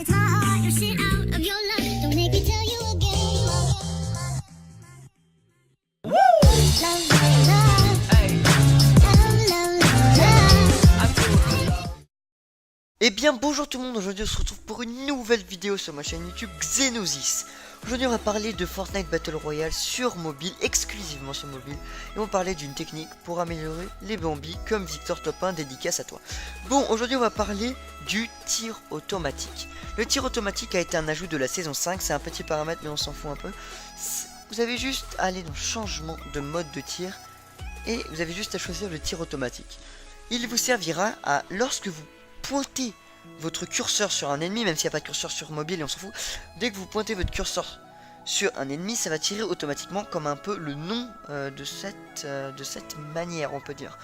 Eh bien bonjour tout le monde, aujourd'hui on se retrouve pour une nouvelle vidéo sur ma chaîne YouTube Xenosis. Aujourd'hui on va parler de Fortnite Battle Royale sur mobile, exclusivement sur mobile. Et on va parler d'une technique pour améliorer les bambis comme Victor Top 1, dédicace à toi. Bon, aujourd'hui on va parler du tir automatique. Le tir automatique a été un ajout de la saison 5, c'est un petit paramètre mais on s'en fout un peu. Vous avez juste à aller dans changement de mode de tir et vous avez juste à choisir le tir automatique. Il vous servira à, lorsque vous pointez votre curseur sur un ennemi, même s'il n'y a pas de curseur sur mobile et on s'en fout, dès que vous pointez votre curseur sur un ennemi, ça va tirer automatiquement comme un peu le nom de cette manière, on peut dire.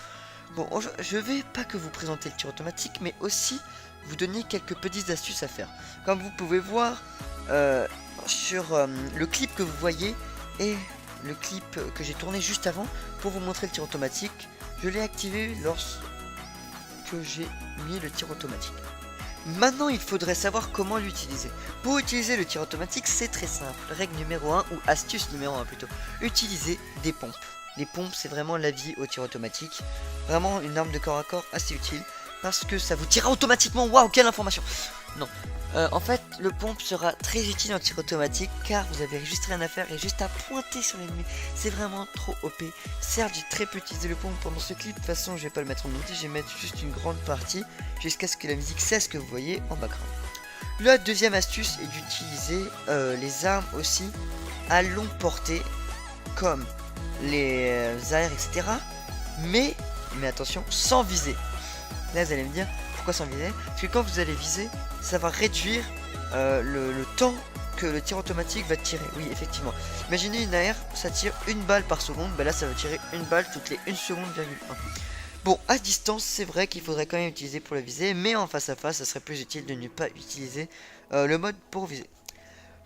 Bon, je vais pas que vous présenter le tir automatique, mais aussi vous donner quelques petites astuces à faire. Comme vous pouvez voir sur le clip que vous voyez et le clip que j'ai tourné juste avant pour vous montrer le tir automatique, je l'ai activé lorsque j'ai mis le tir automatique. Maintenant il faudrait savoir comment l'utiliser. Pour utiliser le tir automatique c'est très simple. Règle numéro 1 ou astuce numéro 1 plutôt. Utilisez des pompes. Les pompes c'est vraiment la vie au tir automatique. Vraiment une arme de corps à corps assez utile. Parce que ça vous tirera automatiquement. Waouh, quelle information. Non, en fait le pompe sera très utile en tir automatique car vous avez juste rien à faire et juste à pointer sur l'ennemi. C'est vraiment trop OP. Certes j'ai très peu utilisé le pompe pendant ce clip. De toute façon je vais pas le mettre en entier, je vais mettre juste une grande partie jusqu'à ce que la musique cesse que vous voyez en background. La deuxième astuce est d'utiliser les armes aussi à longue portée comme les AR etc. Mais attention, sans viser. Là vous allez me dire pourquoi sans viser, parce que quand vous allez viser ça va réduire le temps que le tir automatique va tirer. Oui effectivement, imaginez une AR, ça tire une balle par seconde, bah là ça va tirer une balle toutes les 1 seconde, virgule 1. Bon, à distance c'est vrai qu'il faudrait quand même utiliser pour la viser, mais en face à face ça serait plus utile de ne pas utiliser le mode pour viser.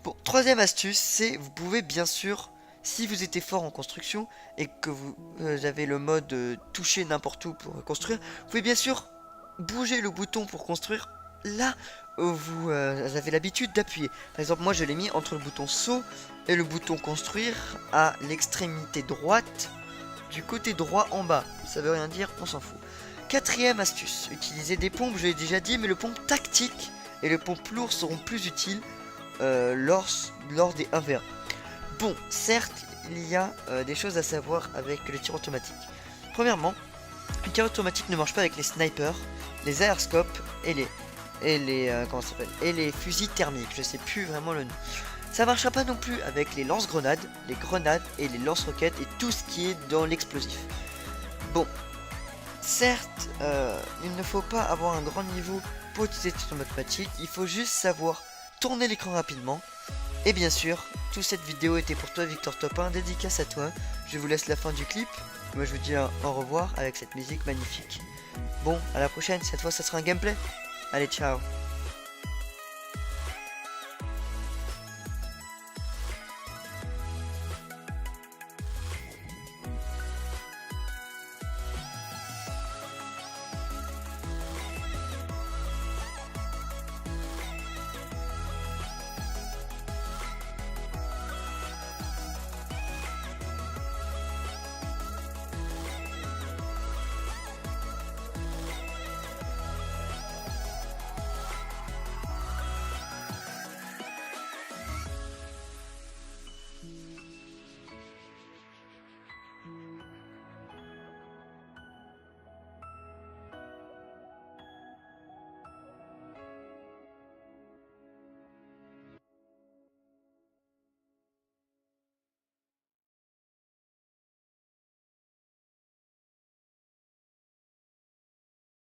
Bon, troisième astuce, c'est vous pouvez bien sûr, si vous étiez fort en construction et que vous avez le mode toucher n'importe où pour construire, vous pouvez bien sûr bouger le bouton pour construire là où vous avez l'habitude d'appuyer. Par exemple moi je l'ai mis entre le bouton saut et le bouton construire à l'extrémité droite du côté droit en bas. Ça veut rien dire, on s'en fout. Quatrième astuce, utiliser des pompes, je l'ai déjà dit, mais le pompe tactique et le pompe lourd seront plus utiles lors des 1v1. Bon, certes il y a des choses à savoir avec le tir automatique. Premièrement, le tir automatique ne marche pas avec les snipers, les airoscopes et les fusils thermiques, je sais plus vraiment le nom. Ça marchera pas non plus avec les lance-grenades, les grenades et les lance-roquettes et tout ce qui est dans l'explosif. Bon, certes, il ne faut pas avoir un grand niveau pour utiliser le tir automatique, il faut juste savoir tourner l'écran rapidement. Et bien sûr, toute cette vidéo était pour toi Victor Top 1, dédicace à toi. Je vous laisse la fin du clip. Moi je vous dis au revoir avec cette musique magnifique. Bon, à la prochaine, cette fois ça sera un gameplay. Allez, ciao.